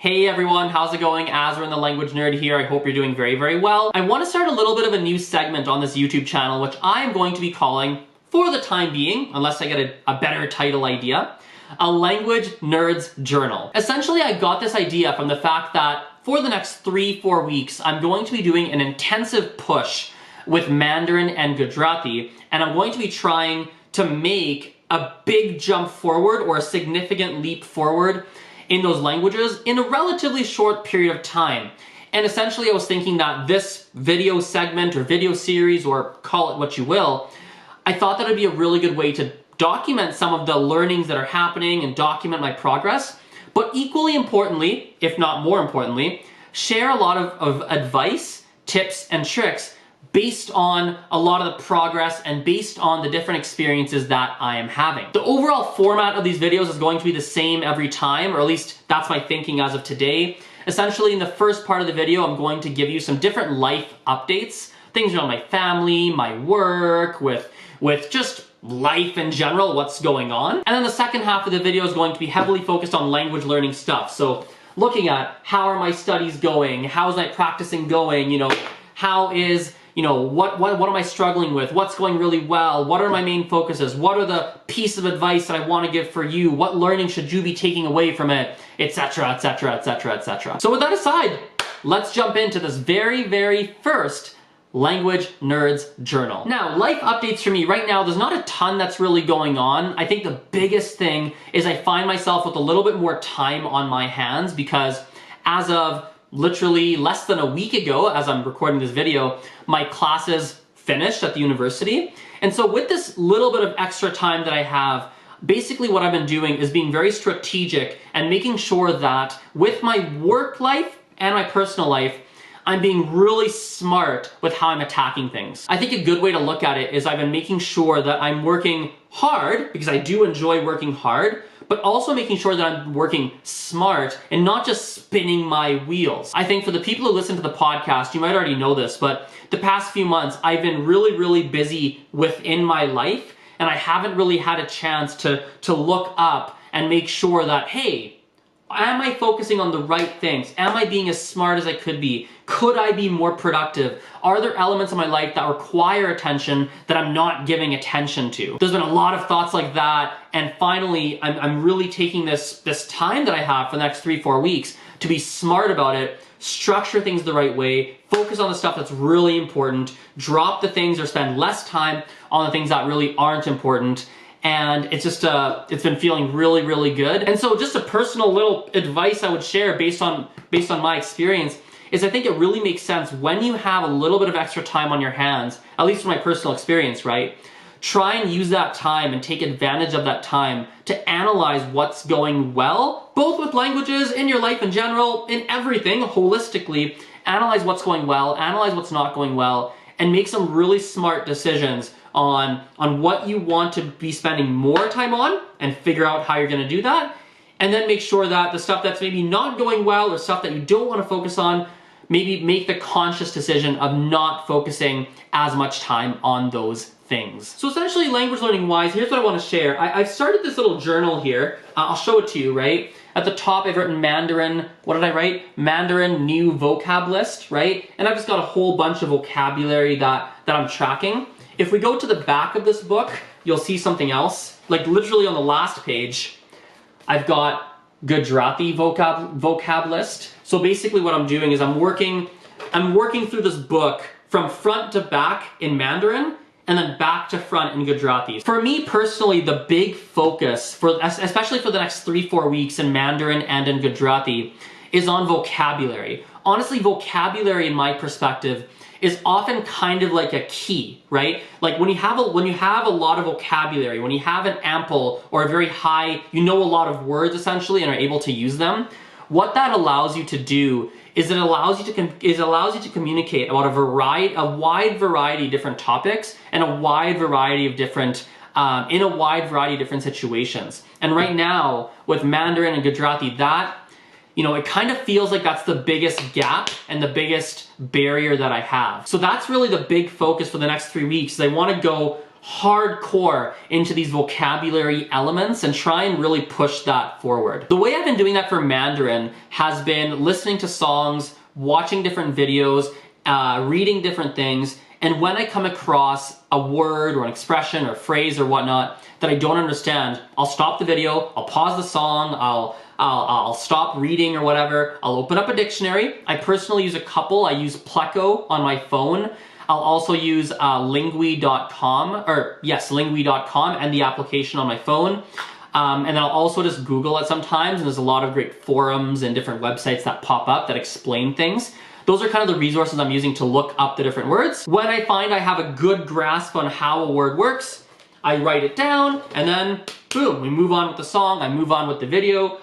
Hey everyone, how's it going? Azren the language nerd here. I hope you're doing very, very well. I want to start a little bit of a new segment on this YouTube channel, which I am going to be calling, for the time being, unless I get a better title idea, a Language Nerd's Journal. Essentially, I got this idea from the fact that for the next 3-4 weeks, I'm going to be doing an intensive push with Mandarin and Gujarati, and I'm going to be trying to make a big jump forward or a significant leap forward in those languages in a relatively short period of time. And essentially I was thinking that this video segment or video series, or call it what you will, I thought that would be a really good way to document some of the learnings that are happening and document my progress, but equally importantly, if not more importantly, share a lot of advice, tips, and tricks based on a lot of the progress and based on the different experiences that I am having. The overall format of these videos is going to be the same every time, or at least that's my thinking as of today. Essentially, in the first part of the video, I'm going to give you some different life updates, things around my family, my work, with just life in general, what's going on. And then the second half of the video is going to be heavily focused on language learning stuff. So looking at how are my studies going, how's my practicing going, how is, what am I struggling with? What's going really well? What are my main focuses? What are the pieces of advice that I want to give for you? What learning should you be taking away from it? Etc, etc, etc, etc. So with that aside, let's jump into this very, very first Language Nerd's Journal. Now, life updates for me right now, there's not a ton that's really going on. I think the biggest thing is I find myself with a little bit more time on my hands because as of literally less than a week ago, as I'm recording this video, my classes finished at the university. And so with this little bit of extra time that I have, basically what I've been doing is being very strategic and making sure that with my work life and my personal life, I'm being really smart with how I'm attacking things. I think a good way to look at it is I've been making sure that I'm working hard, because I do enjoy working hard, but also making sure that I'm working smart and not just spinning my wheels. I think for the people who listen to the podcast, you might already know this, but the past few months, I've been really, really busy within my life, and I haven't really had a chance to look up and make sure that, hey, am I focusing on the right things? Am I being as smart as I could be? Could I be more productive? Are there elements of my life that require attention that I'm not giving attention to? There's been a lot of thoughts like that, and finally, I'm really taking this time that I have for the next 3-4 weeks to be smart about it, structure things the right way, focus on the stuff that's really important, drop the things or spend less time on the things that really aren't important. And it's just, it's been feeling really, really good. And so just a personal little advice I would share based on my experience is I think it really makes sense when you have a little bit of extra time on your hands, at least from my personal experience, right? Try and use that time and take advantage of that time to analyze what's going well, both with languages, in your life in general, in everything, holistically. Analyze what's going well, analyze what's not going well, and make some really smart decisions on what you want to be spending more time on and figure out how you're going to do that. And then make sure that the stuff that's maybe not going well or stuff that you don't want to focus on, maybe make the conscious decision of not focusing as much time on those things. So essentially, language learning wise, here's what I want to share. I've started this little journal here. I'll show it to you, right? At the top, I've written Mandarin. What did I write? Mandarin new vocab list, right? And I've just got a whole bunch of vocabulary that I'm tracking. If we go to the back of this book, you'll see something else. Like literally on the last page, I've got Gujarati vocab list. So basically what I'm doing is I'm working through this book from front to back in Mandarin and then back to front in Gujarati. For me personally, the big focus, especially for the next 3-4 weeks in Mandarin and in Gujarati, is on vocabulary. Honestly, vocabulary in my perspective is often kind of like a key, right? Like when you have a lot of vocabulary, when you have an ample or a very high, a lot of words essentially and are able to use them, what that allows you to do is it allows you to communicate about a wide variety of different topics and a wide variety of different in a wide variety of different situations. And right now with Mandarin and Gujarati, that it kind of feels like that's the biggest gap and the biggest barrier that I have. So that's really the big focus for the next 3 weeks. I want to go hardcore into these vocabulary elements and try and really push that forward. The way I've been doing that for Mandarin has been listening to songs, watching different videos, reading different things, and when I come across a word or an expression or phrase or whatnot that I don't understand, I'll stop the video, I'll pause the song, I'll stop reading or whatever, I'll open up a dictionary. I personally use a couple. I use Pleco on my phone. I'll also use Lingui.com, Lingui.com and the application on my phone. And then I'll also just Google it sometimes, and there's a lot of great forums and different websites that pop up that explain things. Those are kind of the resources I'm using to look up the different words. When I find I have a good grasp on how a word works, I write it down, and then boom, we move on with the song, I move on with the video,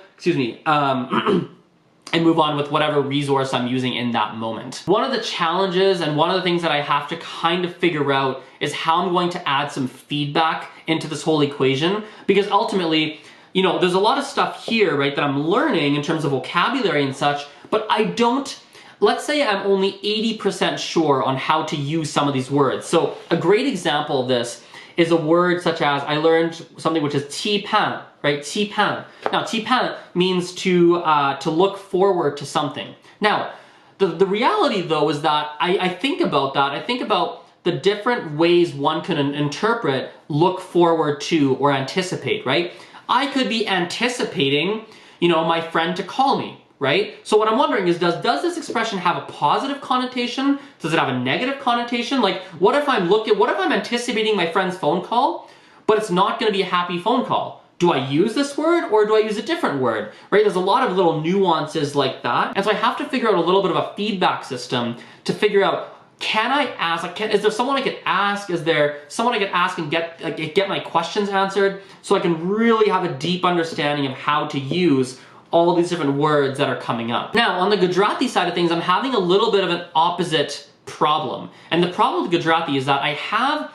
and move on with whatever resource I'm using in that moment. One of the challenges and one of the things that I have to kind of figure out is how I'm going to add some feedback into this whole equation, because ultimately, you know, there's a lot of stuff here, right, that I'm learning in terms of vocabulary and such, but I don't, let's say I'm only 80% sure on how to use some of these words. So a great example of this is a word such as, I learned something which is tipan, right? Tipan. Now, tipan means to look forward to something. Now, the reality though is that I think about that. I think about the different ways one can interpret look forward to or anticipate, right? I could be anticipating, you know, my friend to call me, right? So what I'm wondering is, does this expression have a positive connotation? Does it have a negative connotation? Like, what if I'm anticipating my friend's phone call, but it's not gonna be a happy phone call? Do I use this word or do I use a different word, right? There's a lot of little nuances like that. And so I have to figure out a little bit of a feedback system to figure out, can I ask, like, is there someone I could ask? Is there someone I could ask and get my questions answered so I can really have a deep understanding of how to use all these different words that are coming up. Now, on the Gujarati side of things, I'm having a little bit of an opposite problem. And the problem with Gujarati is that I have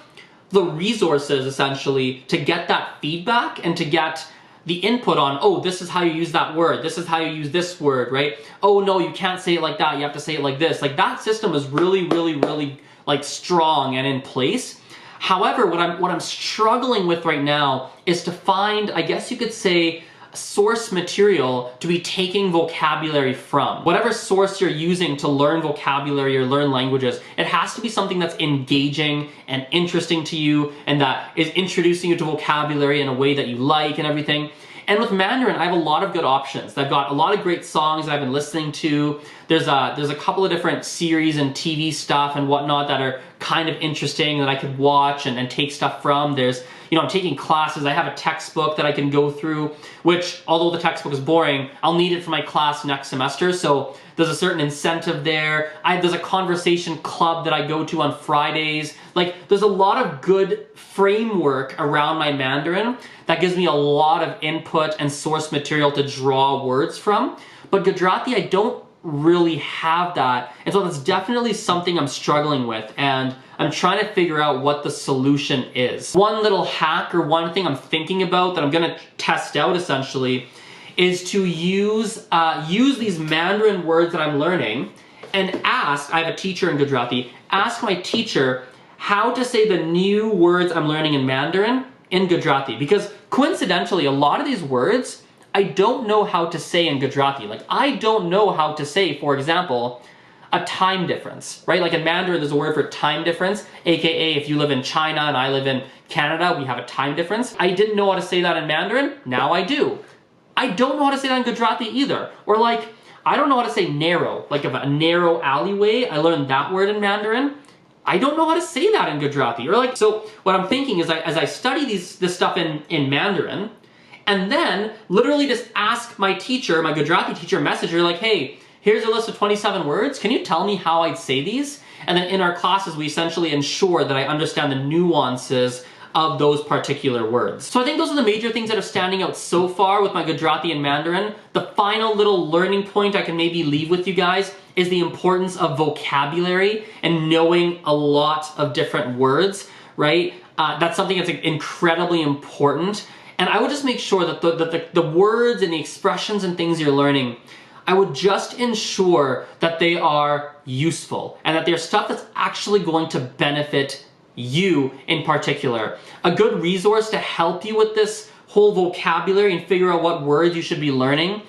the resources, essentially, to get that feedback and to get the input on, oh, this is how you use that word, this is how you use this word, right? Oh, no, you can't say it like that, you have to say it like this. Like, that system is really, really, really, like, strong and in place. However, what I'm struggling with right now is to find, I guess you could say, source material to be taking vocabulary from. Whatever source you're using to learn vocabulary or learn languages, it has to be something that's engaging and interesting to you and that is introducing you to vocabulary in a way that you like and everything. And with Mandarin, I have a lot of good options. I've got a lot of great songs that I've been listening to. There's a couple of different series and TV stuff and whatnot that are kind of interesting that I could watch and take stuff from. There's, you know, I'm taking classes. I have a textbook that I can go through, which, although the textbook is boring, I'll need it for my class next semester. So there's a certain incentive there. There's a conversation club that I go to on Fridays. Like, there's a lot of good framework around my Mandarin that gives me a lot of input and source material to draw words from. But Gujarati, I don't really have that. And so that's definitely something I'm struggling with. And I'm trying to figure out what the solution is. One little hack or one thing I'm thinking about that I'm gonna test out essentially is to use these Mandarin words that I'm learning and ask, I have a teacher in Gujarati, ask my teacher how to say the new words I'm learning in Mandarin in Gujarati. Because coincidentally, a lot of these words I don't know how to say in Gujarati. Like, I don't know how to say, for example, a time difference, right? Like in Mandarin, there's a word for time difference, aka if you live in China and I live in Canada, we have a time difference. I didn't know how to say that in Mandarin, now I do. I don't know how to say that in Gujarati either. Or like, I don't know how to say narrow, like a narrow alleyway, I learned that word in Mandarin. I don't know how to say that in Gujarati. Or like, so what I'm thinking is as I study this stuff in Mandarin, and then literally just ask my teacher, my Gujarati teacher, message her like, hey, here's a list of 27 words. Can you tell me how I'd say these? And then in our classes, we essentially ensure that I understand the nuances of those particular words. So I think those are the major things that are standing out so far with my Gujarati and Mandarin. The final little learning point I can maybe leave with you guys is the importance of vocabulary and knowing a lot of different words, right? That's something that's incredibly important. And I would just make sure that the words and the expressions and things you're learning, I would just ensure that they are useful and that they're stuff that's actually going to benefit you in particular. A good resource to help you with this whole vocabulary and figure out what words you should be learning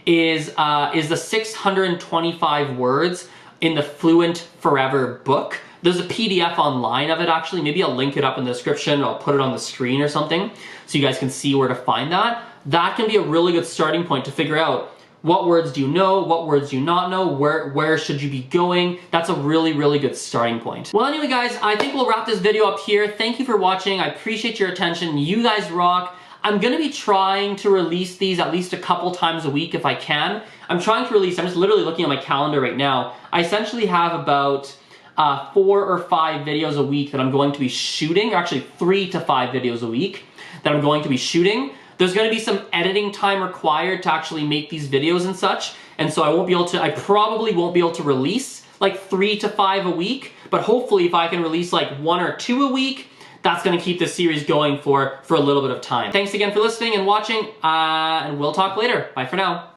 is the 625 words in the Fluent Forever book. There's a PDF online of it actually. Maybe I'll link it up in the description. I'll put it on the screen or something so you guys can see where to find that. That can be a really good starting point to figure out what words do you know, what words do you not know, where should you be going. That's a really, really good starting point. Well, anyway, guys, I think we'll wrap this video up here. Thank you for watching. I appreciate your attention. You guys rock. I'm going to be trying to release these at least a couple times a week if I can. I'm trying to release, I'm just literally looking at my calendar right now. I essentially have about 4 or 5 videos a week that I'm going to be shooting, or actually 3 to 5 videos a week that I'm going to be shooting. There's going to be some editing time required to actually make these videos and such, and so I probably won't be able to release like 3 to 5 a week, but hopefully if I can release like 1 or 2 a week, that's going to keep this series going for a little bit of time. Thanks again for listening and watching, and we'll talk later. Bye for now.